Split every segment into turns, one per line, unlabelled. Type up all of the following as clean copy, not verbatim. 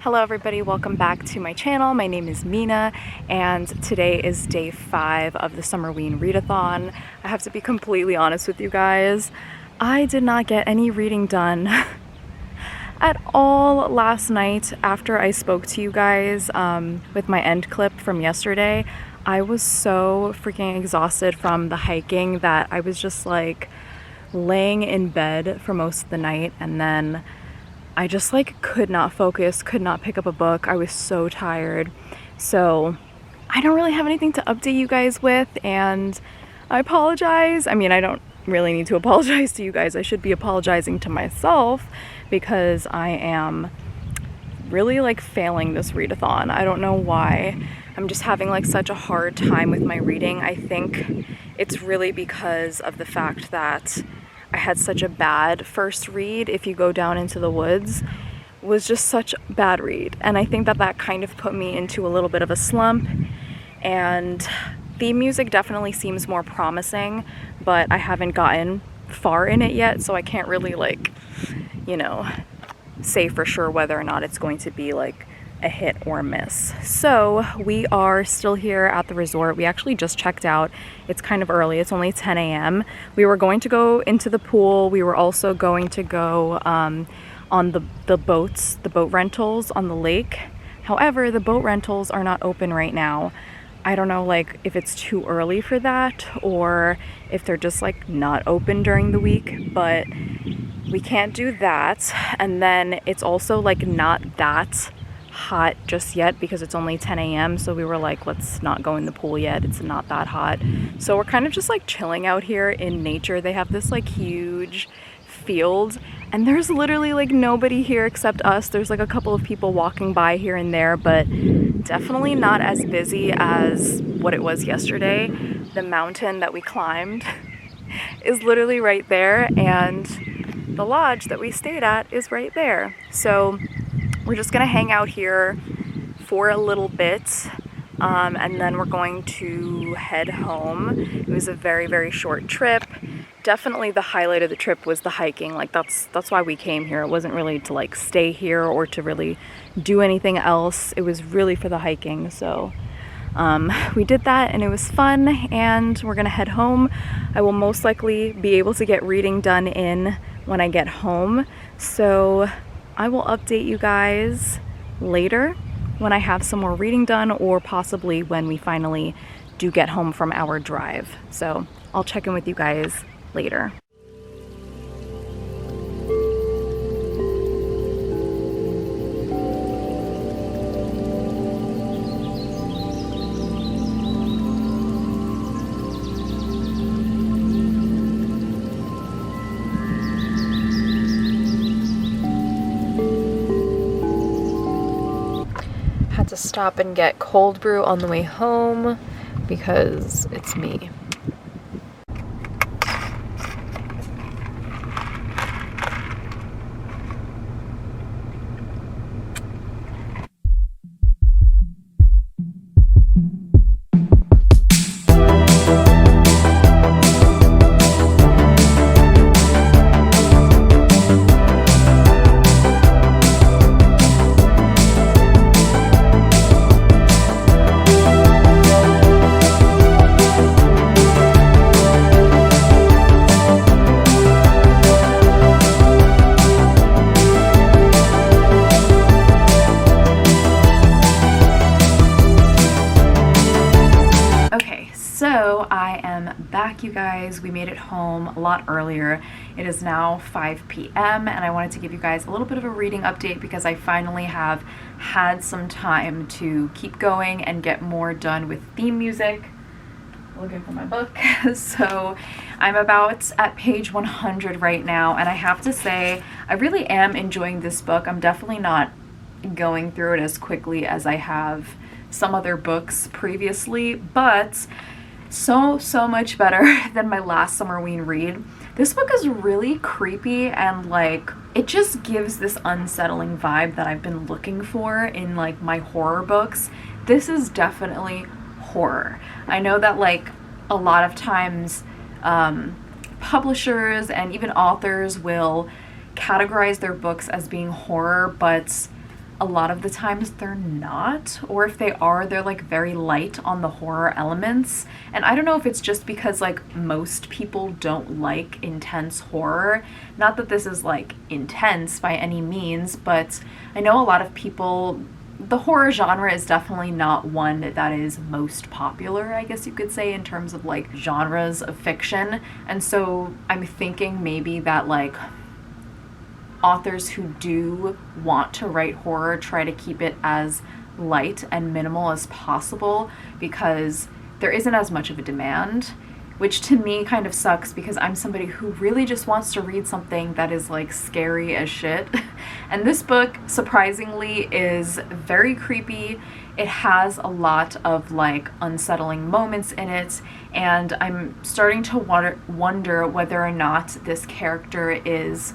Hello everybody, welcome back to my channel. My name is Mina and today is day 5 of the Summerween readathon. I have to be completely honest with you guys. I did not get any reading done at all last night after I spoke to you guys with my end clip from yesterday. I was so freaking exhausted from the hiking that I was just like laying in bed for most of the night, and then I just like could not focus, could not pick up a book. I was so tired. So I don't really have anything to update you guys with, and I apologize. I mean, I don't really need to apologize to you guys. I should be apologizing to myself because I am really like failing this readathon. I don't know why. I'm just having like such a hard time with my reading. I think it's really because of the fact that I had such a bad first read. If you go down into the woods, was just such a bad read, and I think that that kind of put me into a little bit of a slump. And theme music definitely seems more promising, but I haven't gotten far in it yet, so I can't really like, you know, say for sure whether or not it's going to be like a hit or a miss. So we are still here at the resort. We actually just checked out. It's kind of early. It's only 10 a.m. We were going to go into the pool. We were also going to go on the boats, the boat rentals on the lake. However, the boat rentals are not open right now. I don't know like if it's too early for that or if they're just like not open during the week, but we can't do that. And then it's also like not that hot just yet because it's only 10 a.m. so we were like, let's not go in the pool yet, it's not that hot. So we're kind of just like chilling out here in nature. They have this like huge field and there's literally like nobody here except us. There's like a couple of people walking by here and there, but definitely not as busy as what it was yesterday. The mountain that we climbed is literally right there, and the lodge that we stayed at is right there. So we're just gonna hang out here for a little bit, and then we're going to head home. It was a very, very short trip. Definitely the highlight of the trip was the hiking. Like that's why we came here. It wasn't really to like stay here or to really do anything else. It was really for the hiking. So we did that and it was fun, and we're gonna head home. I will most likely be able to get reading done in when I get home. So I will update you guys later when I have some more reading done, or possibly when we finally do get home from our drive. So I'll check in with you guys later. To stop and get cold brew on the way home because it's me. So I am back, you guys. We made it home a lot earlier. It is now 5 p.m. and I wanted to give you guys a little bit of a reading update because I finally have had some time to keep going and get more done with theme music. Looking for my book. So I'm about at page 100 right now, and I have to say I really am enjoying this book. I'm definitely not going through it as quickly as I have some other books previously, but so much better than my last Summerween read. This book is really creepy, and like it just gives this unsettling vibe that I've been looking for in like my horror books. This is definitely horror. I know that like a lot of times publishers and even authors will categorize their books as being horror, but a lot of the times they're not, or if they are, they're like very light on the horror elements. And I don't know if it's just because like most people don't like intense horror. Not that this is like intense by any means, but I know a lot of people, the horror genre is definitely not one that is most popular, I guess you could say, in terms of like genres of fiction. And so I'm thinking maybe that like authors who do want to write horror try to keep it as light and minimal as possible, because there isn't as much of a demand, which to me kind of sucks because I'm somebody who really just wants to read something that is like scary as shit. And this book, surprisingly, is very creepy. It has a lot of like unsettling moments in it, and I'm starting to wonder whether or not this character is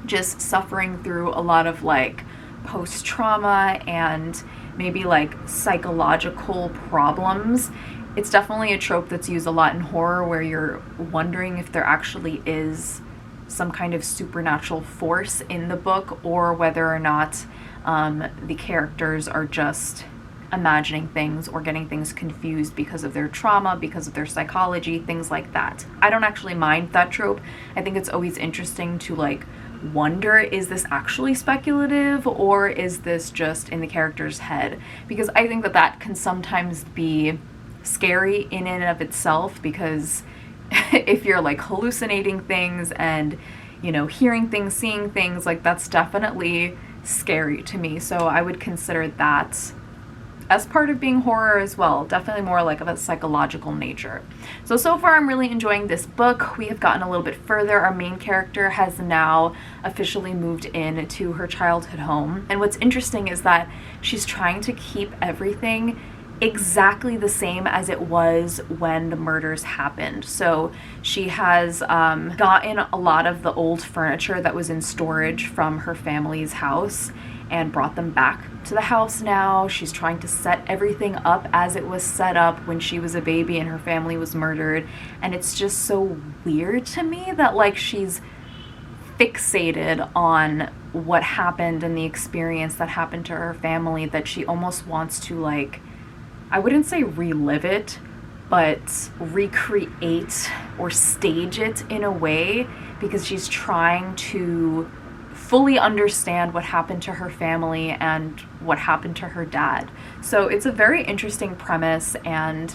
just suffering through a lot of like post-trauma and maybe like psychological problems. It's definitely a trope that's used a lot in horror, where you're wondering if there actually is some kind of supernatural force in the book, or whether or not the characters are just imagining things or getting things confused because of their trauma, because of their psychology, things like that. I don't actually mind that trope. I think it's always interesting to like wonder, is this actually speculative or is this just in the character's head? Because I think that that can sometimes be scary in and of itself, because if you're like hallucinating things and, you know, hearing things, seeing things, like that's definitely scary to me. So I would consider that as part of being horror as well, definitely more like of a psychological nature. So far I'm really enjoying this book. We have gotten a little bit further. Our main character has now officially moved in to her childhood home. And what's interesting is that she's trying to keep everything exactly the same as it was when the murders happened. So she has gotten a lot of the old furniture that was in storage from her family's house and brought them back to the house now. She's trying to set everything up as it was set up when she was a baby and her family was murdered. And it's just so weird to me that like she's fixated on what happened and the experience that happened to her family, that she almost wants to like, I wouldn't say relive it, but recreate or stage it in a way, because she's trying to fully understand what happened to her family and what happened to her dad. So it's a very interesting premise, and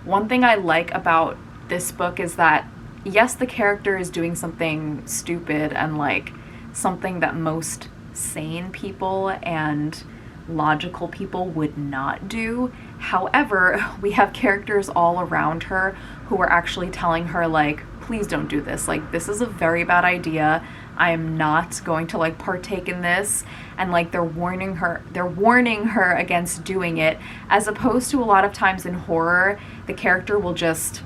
one thing I like about this book is that, yes, the character is doing something stupid and like something that most sane people and logical people would not do. However, we have characters all around her who are actually telling her like, please don't do this. Like, this is a very bad idea. I am not going to like partake in this. And like they're warning her against doing it, as opposed to a lot of times in horror, the character will just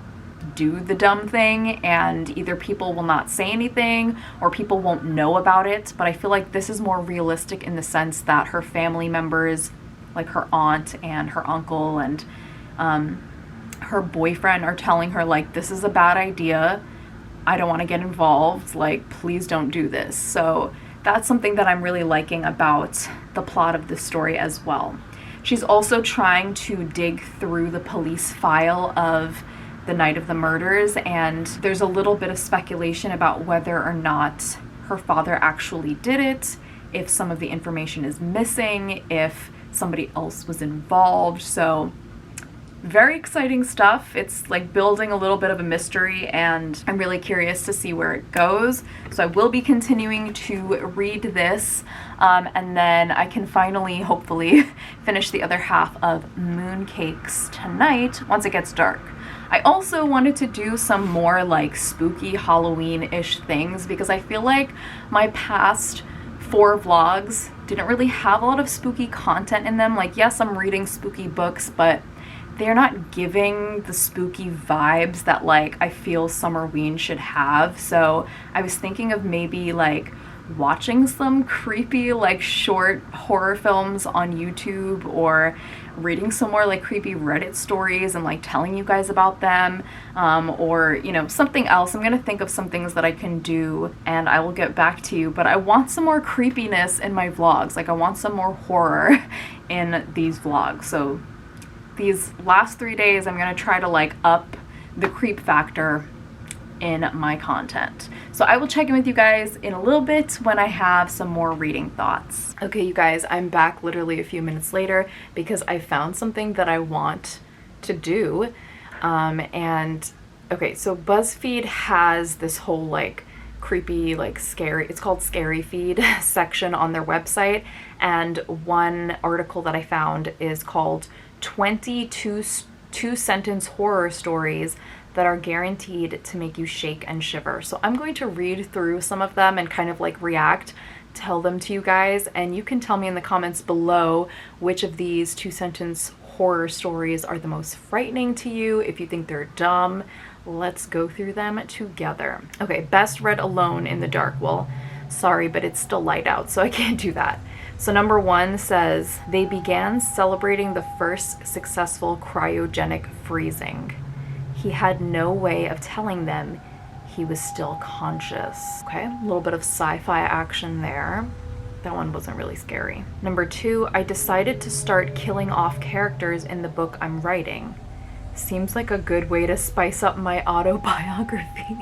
do the dumb thing and either people will not say anything or people won't know about it. But I feel like this is more realistic in the sense that her family members, like her aunt and her uncle and her boyfriend, are telling her like, this is a bad idea. I don't want to get involved. Like, please don't do this. So that's something that I'm really liking about the plot of this story as well. She's also trying to dig through the police file of the night of the murders, and there's a little bit of speculation about whether or not her father actually did it, if some of the information is missing, if somebody else was involved. So very exciting stuff. It's like building a little bit of a mystery, and I'm really curious to see where it goes. So I will be continuing to read this, and then I can finally, hopefully, finish the other half of Mooncakes tonight once it gets dark. I also wanted to do some more like spooky Halloween-ish things, because I feel like my past 4 vlogs didn't really have a lot of spooky content in them. Like, yes, I'm reading spooky books, but they're not giving the spooky vibes that like I feel Summerween should have. So I was thinking of maybe like watching some creepy like short horror films on YouTube, or reading some more like creepy Reddit stories and like telling you guys about them, or you know, something else. I'm gonna think of some things that I can do and I will get back to you, but I want some more creepiness in my vlogs. Like I want some more horror in these vlogs. So these last 3 days I'm gonna try to like up the creep factor in my content. So I will check in with you guys in a little bit when I have some more reading thoughts. Okay, you guys, I'm back literally a few minutes later because I found something that I want to do. And okay, so BuzzFeed has this whole like creepy, like scary, it's called Scary Feed section on their website. And one article that I found is called 22 two-sentence horror stories that are guaranteed to make you shake and shiver. So I'm going to read through some of them and kind of like react, tell them to you guys, and you can tell me in the comments below which of these two-sentence horror stories are the most frightening to you, if you think they're dumb. Let's go through them together. Okay, best read alone in the dark. Well, sorry, but it's still light out, so I can't do that. So number 1 says, they began celebrating the first successful cryogenic freezing. He had no way of telling them he was still conscious. Okay, a little bit of sci-fi action there. That one wasn't really scary. Number 2, I decided to start killing off characters in the book I'm writing. Seems like a good way to spice up my autobiography.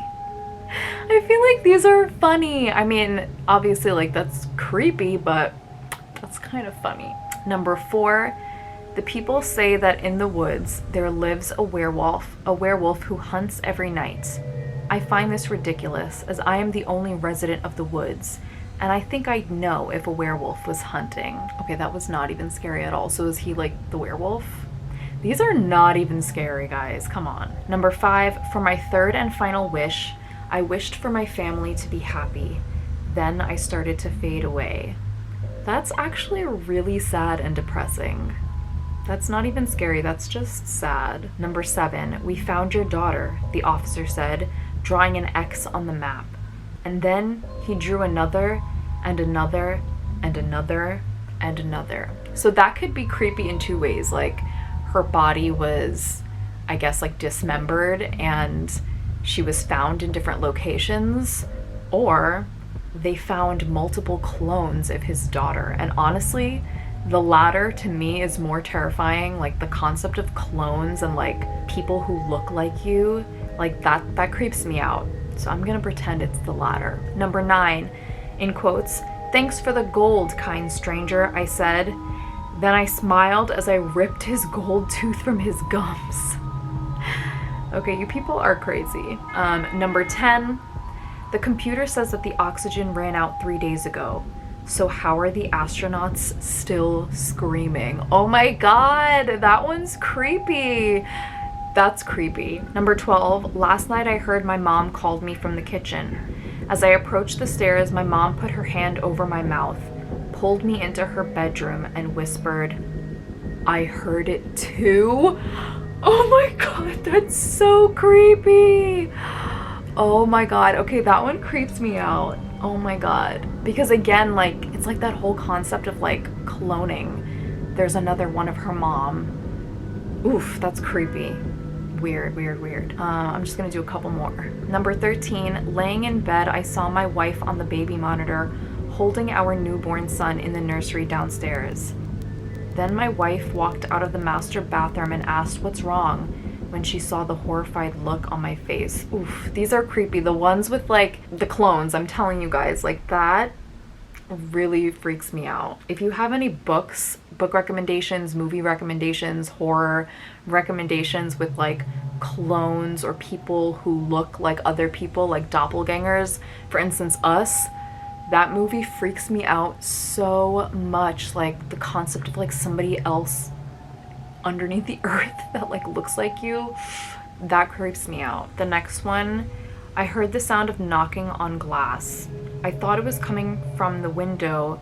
I feel like these are funny. I mean, obviously like that's creepy, but that's kind of funny. Number 4, the people say that in the woods there lives a werewolf who hunts every night. I find this ridiculous, as I am the only resident of the woods, and I think I'd know if a werewolf was hunting. Okay, that was not even scary at all. So is he like the werewolf? These are not even scary, guys. Come on. Number 5, for my 3rd and final wish, I wished for my family to be happy. Then I started to fade away. That's actually really sad and depressing. That's not even scary, that's just sad. Number 7, we found your daughter, the officer said, drawing an X on the map. And then he drew another, and another, and another, and another. So that could be creepy in 2 ways. Like, her body was, I guess, like dismembered, and she was found in different locations, or they found multiple clones of his daughter. And honestly, the latter to me is more terrifying. Like the concept of clones and like people who look like you, like that creeps me out. So I'm gonna pretend it's the latter. Number 9, in quotes, thanks for the gold, kind stranger, I said. Then I smiled as I ripped his gold tooth from his gums. Okay, you people are crazy. Number 10, the computer says that the oxygen ran out 3 days ago. So how are the astronauts still screaming? Oh my god, that one's creepy. That's creepy. Number 12, last night I heard my mom called me from the kitchen. As I approached the stairs, my mom put her hand over my mouth, pulled me into her bedroom, and whispered, I heard it too? Oh my god, that's so creepy. Oh my god, okay, that one creeps me out. Oh my god. Because again, like, it's like that whole concept of like cloning. There's another one of her mom. Oof, that's creepy. Weird, weird, weird. I'm just gonna do a couple more. Number 13, laying in bed, I saw my wife on the baby monitor holding our newborn son in the nursery downstairs. Then my wife walked out of the master bathroom and asked what's wrong when she saw the horrified look on my face. Oof, these are creepy. The ones with like the clones, I'm telling you guys, like that really freaks me out. If you have any books, book recommendations, movie recommendations, horror recommendations with like clones or people who look like other people, like doppelgangers, for instance, Us, that movie freaks me out so much. Like the concept of like somebody else underneath the earth that like looks like you, that creeps me out. The next one, I heard the sound of knocking on glass. I thought it was coming from the window,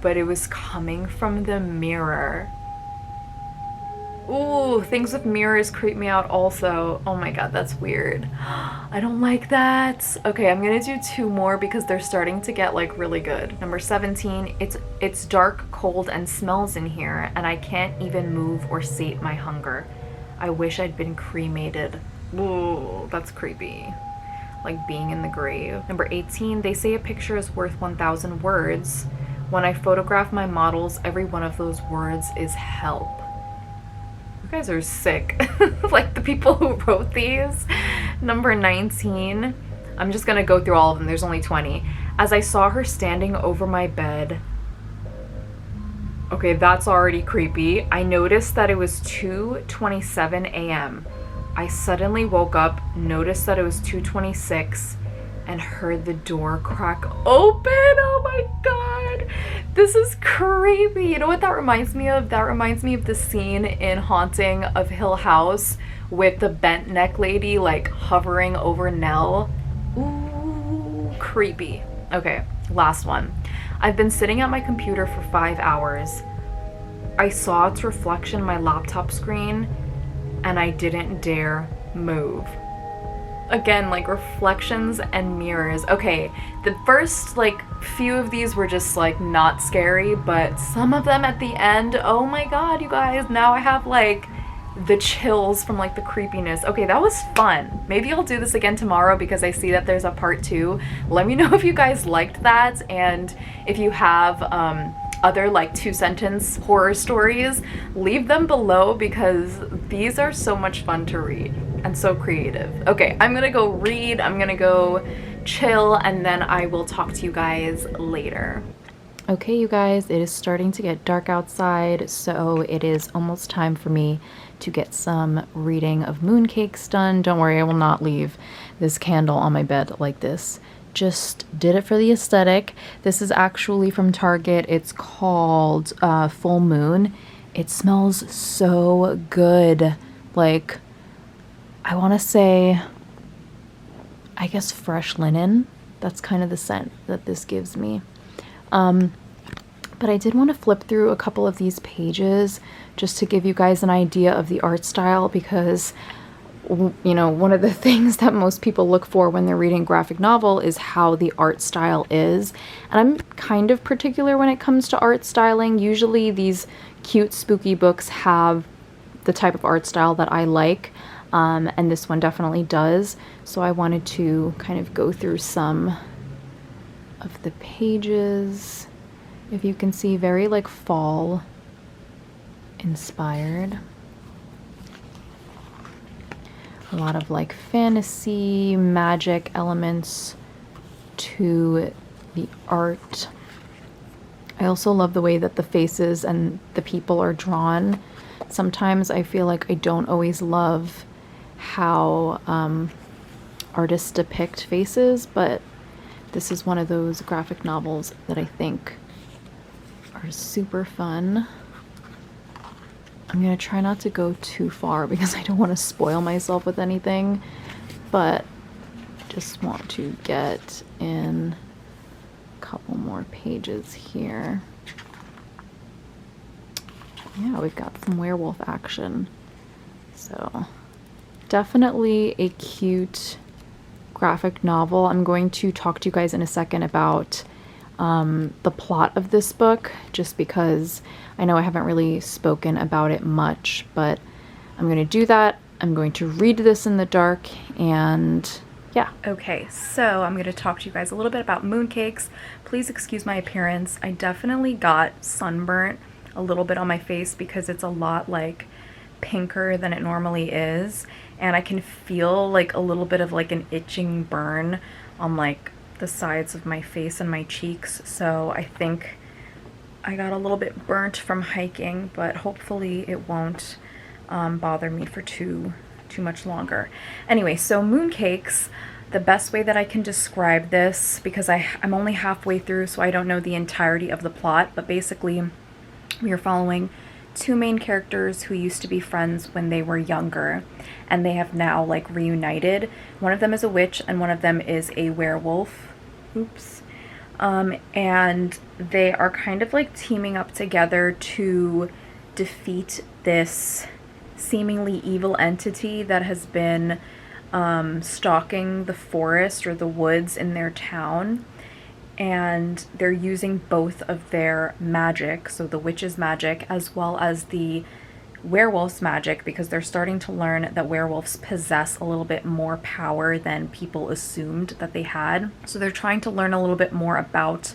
but it was coming from the mirror. Ooh, things with mirrors creep me out also. Oh my god, that's weird. I don't like that. Okay, I'm gonna do 2 more because they're starting to get like really good. Number 17, it's dark, cold, and smells in here, and I can't even move or sate my hunger. I wish I'd been cremated. Ooh, that's creepy. Like being in the grave. Number 18, they say a picture is worth 1,000 words. When I photograph my models, every one of those words is help. You guys are sick. Like the people who wrote these. Number 19, I'm just gonna go through all of them, there's only 20. As I saw her standing over my bed. Okay, that's already creepy. I noticed that it was 2:27 a.m. I suddenly woke up, noticed that it was 2:26, and heard the door crack open. Oh my god, this is creepy. You know what that reminds me of? That reminds me of the scene in Haunting of Hill House with the bent neck lady like hovering over Nell. Ooh, creepy. Okay, last one. I've been sitting at my computer for 5 hours. I saw its reflection in my laptop screen and I didn't dare move. Again, like reflections and mirrors. Okay, the first like few of these were just like not scary, but some of them at the end, oh my god, you guys, now I have like the chills from like the creepiness. Okay, that was fun. Maybe I'll do this again tomorrow because I see that there's a part 2. Let me know if you guys liked that, and if you have other like 2-sentence horror stories, leave them below because these are so much fun to read and so creative. Okay, I'm gonna go read, I'm gonna go chill, and then I will talk to you guys later. Okay, you guys, it is starting to get dark outside, so it is almost time for me to get some reading of Mooncakes done. Don't worry, I will not leave this candle on my bed like this. Just did it for the aesthetic. This is actually from Target. It's called Full Moon. It smells so good. Like, I want to say, I guess fresh linen. That's kind of the scent that this gives me. But I did want to flip through a couple of these pages just to give you guys an idea of the art style, because you know, one of the things that most people look for when they're reading graphic novel is how the art style is. And I'm kind of particular when it comes to art styling. Usually these cute, spooky books have the type of art style that I like, and this one definitely does. So I wanted to kind of go through some of the pages. If you can see, very like fall inspired. A lot of like fantasy, magic elements to the art. I also love the way that the faces and the people are drawn. Sometimes I feel like I don't always love how artists depict faces, but this is one of those graphic novels that I think are super fun. I'm gonna try not to go too far because I don't want to spoil myself with anything, but just want to get in a couple more pages here. Yeah, we've got some werewolf action. So definitely a cute graphic novel. I'm going to talk to you guys in a second about the plot of this book, just because I know I haven't really spoken about it much, but I'm going to do that. I'm going to read this in the dark, and yeah. Okay, so I'm going to talk to you guys a little bit about Mooncakes. Please excuse my appearance. I definitely got sunburnt a little bit on my face because it's a lot like pinker than it normally is, and I can feel like a little bit of like an itching burn on like the sides of my face and my cheeks, so I think I got a little bit burnt from hiking, but hopefully it won't bother me for too much longer. Anyway, so Mooncakes, the best way that I can describe this, because I'm only halfway through, so I don't know the entirety of the plot, but basically we are following 2 main characters who used to be friends when they were younger, and they have now like reunited. One of them is a witch and one of them is a werewolf. Oops. And they are kind of like teaming up together to defeat this seemingly evil entity that has been stalking the forest or the woods in their town. And they're using both of their magic, so the witch's magic as well as the werewolf's magic, because they're starting to learn that werewolves possess a little bit more power than people assumed that they had. So they're trying to learn a little bit more about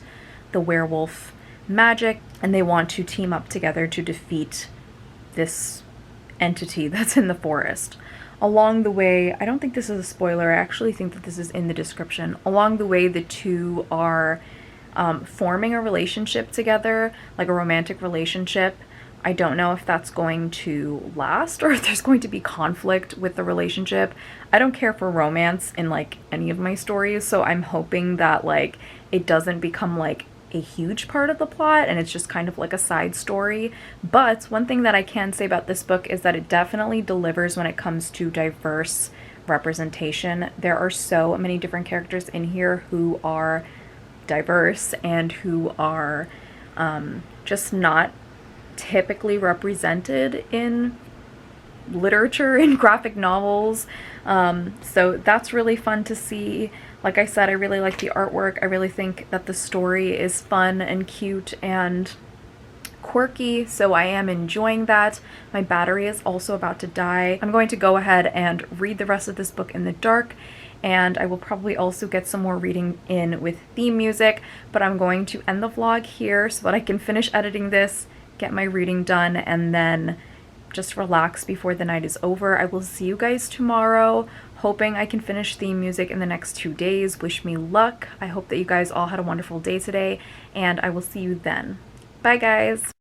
the werewolf magic, and they want to team up together to defeat this entity that's in the forest. Along the way, I don't think this is a spoiler, I actually think that this is in the description. Along the way, the two are forming a relationship together, like a romantic relationship. I don't know if that's going to last or if there's going to be conflict with the relationship. I don't care for romance in like any of my stories, so I'm hoping that like it doesn't become like a huge part of the plot and it's just kind of like a side story. But one thing that I can say about this book is that it definitely delivers when it comes to diverse representation. There are so many different characters in here who are diverse and who are just not typically represented in literature, in graphic novels. So that's really fun to see. Like I said, I really like the artwork. I really think that the story is fun and cute and quirky, so I am enjoying that. My battery is also about to die. I'm going to go ahead and read the rest of this book in the dark, and I will probably also get some more reading in with theme music, but I'm going to end the vlog here so that I can finish editing this, get my reading done, and then just relax before the night is over. I will see you guys tomorrow, hoping I can finish theme music in the next 2 days. Wish me luck. I hope that you guys all had a wonderful day today, and I will see you then. Bye guys!